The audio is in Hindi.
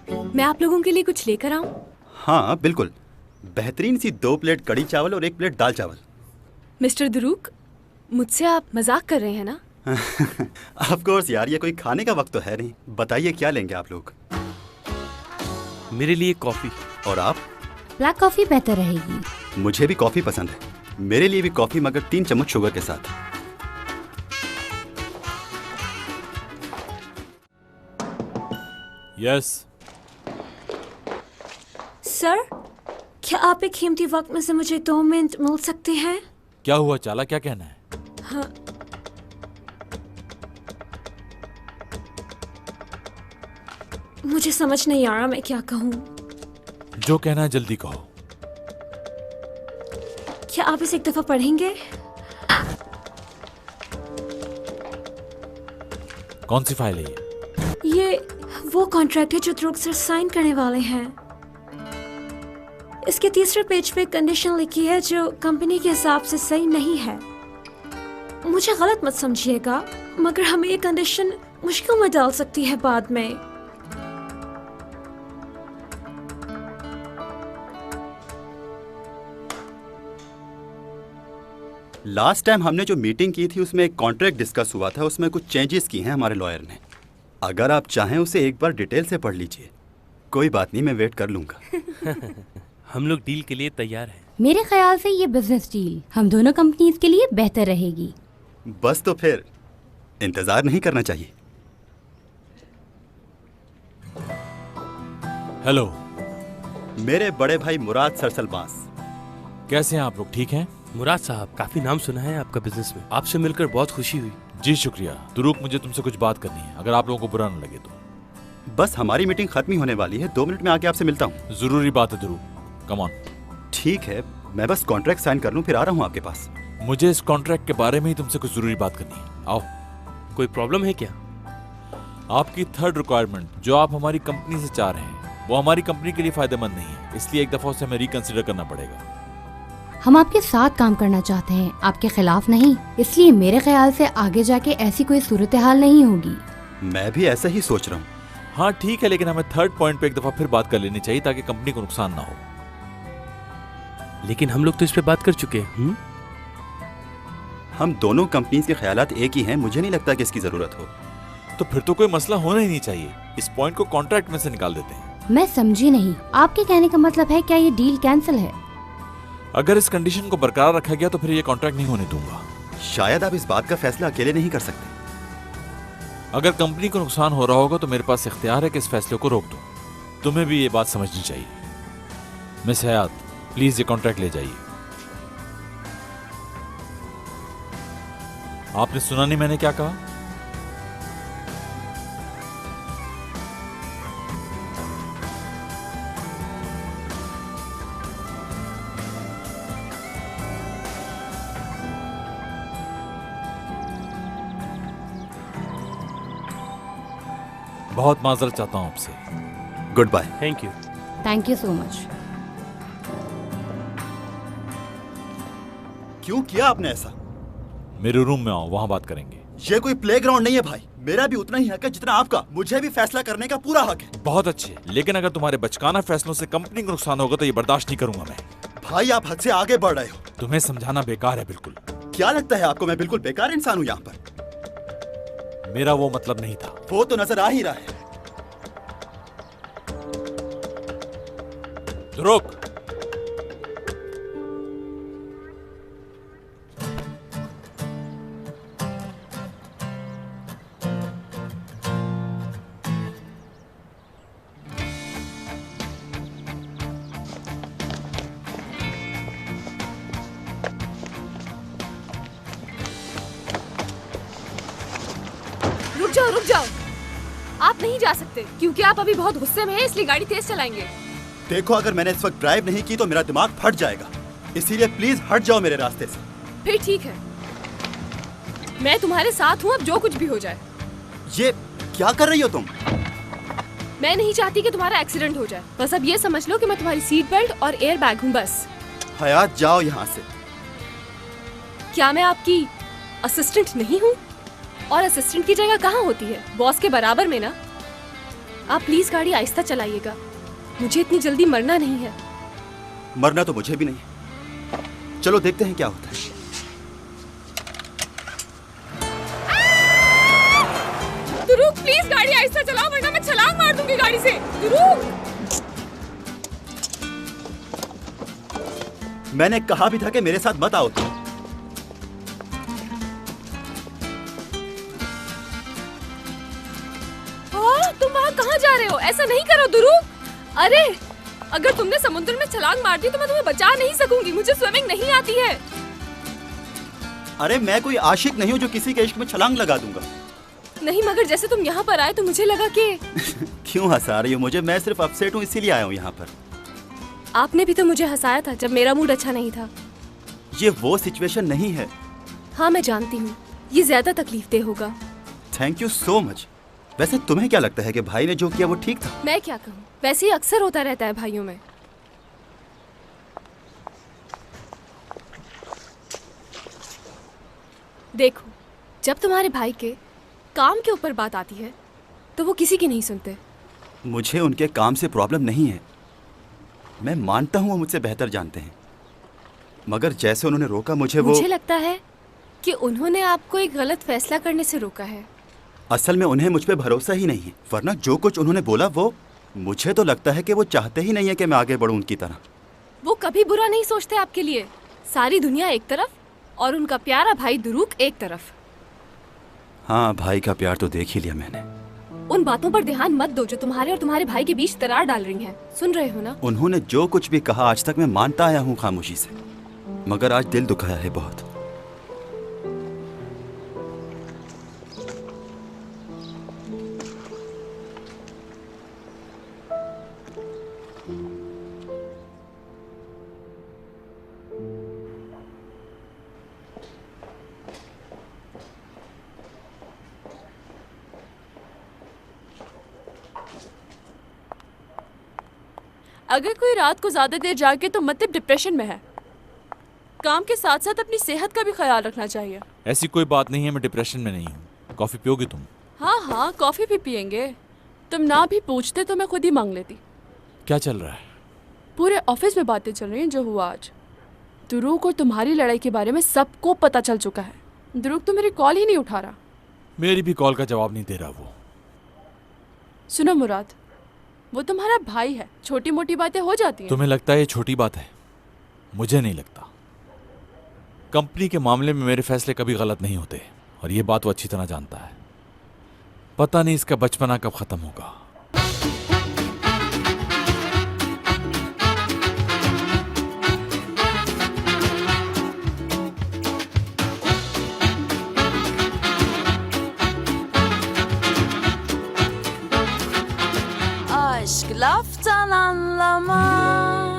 मैं आप लोगों के लिए कुछ लेकर आऊं? हाँ बिल्कुल, बेहतरीन सी 2 प्लेट कड़ी चावल और 1 प्लेट दाल चावल। मिस्टर दुरूक, मुझसे आप मजाक कर रहे हैं ना? ऑफ कोर्स यार, ये कोई खाने का वक्त तो है नहीं। बताइए क्या लेंगे आप लोग? मेरे लिए कॉफी। और आप? ब्लैक कॉफी बेहतर रहेगी। मुझे भी कॉफी पसंद है। मेरे लिए भी कॉफी, मगर 3 चम्मच शुगर के साथ। यस सर, क्या आप एक कीमती वक्त में से मुझे 2 मिनट मिल सकते हैं? क्या हुआ चाला, क्या कहना है? हाँ, मुझे समझ नहीं आ रहा मैं क्या कहूँ। जो कहना है जल्दी कहो। क्या आप इसे एक दफा पढ़ेंगे? कौन सी फाइल है ये वो कॉन्ट्रैक्ट है जो द्रुक सर साइन करने वाले हैं। इसके तीसरे पेज पे कंडीशन लिखी है जो कंपनी के हिसाब से सही नहीं है। मुझे गलत मत समझिएगा, मगर हमें ये कंडीशन मुश्किल में डाल सकती है बाद में। लास्ट टाइम हमने जो मीटिंग की थी उसमें एक कॉन्ट्रैक्ट डिस्कस हुआ था, उसमें कुछ चेंजेस की हैं हमारे लॉयर ने। अगर आप चाहें उसे एक बार डिटेल से पढ़ लीजिए। कोई बात नहीं, मैं वेट कर लूंगा। हम लोग डील के लिए तैयार हैं। मेरे ख्याल से ये बिजनेस डील हम दोनों कंपनीज के लिए बेहतर रहेगी। बस तो फिर इंतजार नहीं करना चाहिए। हेलो, मेरे बड़े भाई मुराद सरसलबास। कैसे हैं आप लोग? ठीक हैं? मुराद साहब, काफी नाम सुना है आपका बिजनेस में। आपसे मिलकर बहुत खुशी हुई। जी शुक्रिया। दुरूक, मुझे तुमसे कुछ बात करनी है, अगर आप लोगों को बुरा न लगे तो। बस हमारी मीटिंग खत्म ही होने वाली है, 2 मिनट में आके आपसे मिलता हूँ। जरूरी बात है दुरूक, कम ऑन। ठीक है, मैं बस कॉन्ट्रैक्ट साइन कर लूँ, फिर आ रहा हूँ आपके पास। मुझे इस कॉन्ट्रैक्ट के बारे में ही तुमसे कुछ जरूरी बात करनी है। आओ। कोई प्रॉब्लम है क्या? आपकी 3rd रिक्वायरमेंट जो आप हमारी कंपनी से चाह रहे हैं वो हमारी कंपनी के लिए फायदेमंद नहीं है, इसलिए एक दफा उसे हमें रिकंसिडर करना पड़ेगा। हम आपके साथ काम करना चाहते हैं, आपके खिलाफ नहीं। इसलिए मेरे ख्याल से आगे जाके ऐसी कोई सूरत हाल नहीं होगी। मैं भी ऐसा ही सोच रहा हूँ। हाँ ठीक है, लेकिन हमें 3rd पॉइंट पे एक दफा फिर बात कर लेनी चाहिए ताकि कंपनी को नुकसान ना हो। लेकिन हम लोग तो इस पे बात कर चुके हैं। हम दोनों कंपनीज के ख्यालात एक ही हैं, मुझे नहीं लगता कि इसकी जरूरत हो। तो फिर तो कोई मसला होना ही नहीं चाहिए। इस पॉइंट को कॉन्ट्रैक्ट में से निकाल देते हैं। मैं समझी नहीं, आपके कहने का मतलब है क्या ये डील कैंसिल है? अगर इस कंडीशन को बरकरार रखा गया तो फिर ये कॉन्ट्रैक्ट नहीं होने दूंगा। शायद आप इस बात का फैसला अकेले नहीं कर सकते। अगर कंपनी को नुकसान हो रहा होगा तो मेरे पास इख्तियार है कि इस फैसले को रोक दूं। तुम्हें भी ये बात समझनी चाहिए। मिस हयात, प्लीज ये कॉन्ट्रैक्ट ले जाइए। आपने सुना नहीं मैंने क्या कहा? बहुत माजरत चाहता हूं आपसे। Good bye. Thank you. Thank you so much. क्यों किया आपने ऐसा? मेरे रूम में आओ, वहां बात करेंगे। ये कोई प्लेग्राउंड नहीं है भाई। मेरा भी उतना ही हक है जितना आपका। मुझे भी फैसला करने का पूरा हक है। बहुत अच्छे, लेकिन अगर तुम्हारे बचकाना फैसलों से कंपनी को नुकसान होगा तो ये बर्दाश्त नहीं करूंगा मैं। भाई आप हद से आगे बढ़ रहे हो। तुम्हें समझाना बेकार है बिल्कुल। क्या लगता है आपको मैं बिल्कुल बेकार इंसान हूँ यहाँ पर? मेरा वो मतलब नहीं था। वो तो नजर आ ही रहा है। रुक। रुक जाओ। आप नहीं जा सकते क्योंकि आप अभी बहुत गुस्से में हैं, इसलिए गाड़ी तेज चलाएंगे। देखो, अगर मैंने इस वक्त ड्राइव नहीं की तो मेरा दिमाग फट जाएगा, इसीलिए प्लीज हट जाओ मेरे रास्ते से। फिर ठीक है, मैं तुम्हारे साथ हूँ, अब जो कुछ भी हो जाए। ये क्या कर रही हो तुम? मैं नहीं चाहती कि तुम्हारा एक्सीडेंट हो जाए। बस अब ये समझ लो कि मैं तुम्हारी सीट बेल्ट और एयर बैग हूँ बस। हयात, जाओ यहाँ से। क्या मैं आपकी असिस्टेंट नहीं हूँ? और असिस्टेंट की जगह कहाँ होती है? बॉस के बराबर में ना। आप प्लीज गाड़ी आहिस्ता चलाइएगा, मुझे इतनी जल्दी मरना नहीं है। मरना तो मुझे भी नहीं। चलो देखते हैं क्या होता है। दुरूक प्लीज गाड़ी आहिस्ता चलाओ वरना मैं छलांग मार दूंगी गाड़ी से। दुरूक मैंने कहा भी था कि मेरे साथ मत आओ तुम। तुम वहाँ कहाँ जा रहे हो? ऐसा नहीं करो दुरूक। अरे अगर तुमने समुद्र में छलांग मार दी तो मैं तुम्हें बचा नहीं सकूंगी, मुझे स्विमिंग नहीं आती है। अरे मैं कोई आशिक नहीं हूँ जो किसी के इश्क में छलांग लगा दूंगा। नहीं, मगर जैसे तुम यहाँ पर आए तो मुझे लगा कि क्यों हंसा रही हो मुझे? मैं सिर्फ अपसेट हूँ इसीलिए आया हूँ यहाँ पर। आपने भी तो मुझे हंसाया था जब मेरा मूड अच्छा नहीं था। ये वो सिचुएशन नहीं है। हाँ मैं जानती हूँ, ये ज्यादा तकलीफदेह होगा। Thank you so much. वैसे तुम्हें क्या लगता है कि भाई ने जो किया वो ठीक था? मैं क्या कहूँ, वैसे ही अक्सर होता रहता है भाइयों में। देखो, जब तुम्हारे भाई के काम के ऊपर बात आती है तो वो किसी की नहीं सुनते। मुझे उनके काम से प्रॉब्लम नहीं है, मैं मानता हूँ वो मुझसे बेहतर जानते हैं, मगर जैसे उन्होंने रोका मुझे लगता है कि उन्होंने आपको एक गलत फैसला करने से रोका है। असल में उन्हें मुझ पे भरोसा ही नहीं है, वरना जो कुछ उन्होंने बोला वो मुझे तो लगता है कि वो चाहते ही नहीं है कि मैं आगे बढ़ूं उनकी तरह। वो कभी बुरा नहीं सोचते आपके लिए। सारी दुनिया एक तरफ और उनका प्यारा भाई दुरूक एक तरफ। हाँ, भाई का प्यार तो देख ही लिया मैंने। उन बातों पर ध्यान मत दो जो तुम्हारे और तुम्हारे भाई के बीच दरार डाल रही हैं। सुन रहे हो ना? उन्होंने जो कुछ भी कहा आज तक मैं मानता आया हूँ खामोशी से, मगर आज दिल दुखाया है बहुत। अगर कोई रात को ज्यादा देर जागे तो मतलब डिप्रेशन में है। काम के साथ साथ अपनी सेहत का भी ख्याल रखना चाहिए। ऐसी कोई बात नहीं है, मैं डिप्रेशन में नहीं हूँ। कॉफी पियोगी तुम? हाँ हाँ, कॉफी भी पियेंगे। तुम ना भी पूछते तो मैं खुद ही मांग लेती। क्या चल रहा है? पूरे ऑफिस में बातें चल रही हैं जो हुआ आज। दुरूक और तुम्हारी लड़ाई के बारे में सबको पता चल चुका है। दुरूक तो मेरी कॉल ही नहीं उठा रहा। मेरी भी कॉल का जवाब नहीं दे रहा वो। सुनो मुराद, वो तुम्हारा भाई है, छोटी मोटी बातें हो जाती हैं। तुम्हें लगता है ये छोटी बात है? मुझे नहीं लगता। कंपनी के मामले में मेरे फैसले कभी गलत नहीं होते और ये बात वो अच्छी तरह जानता है। पता नहीं इसका बचपना कब खत्म होगा। Aşk laftan anlamaz.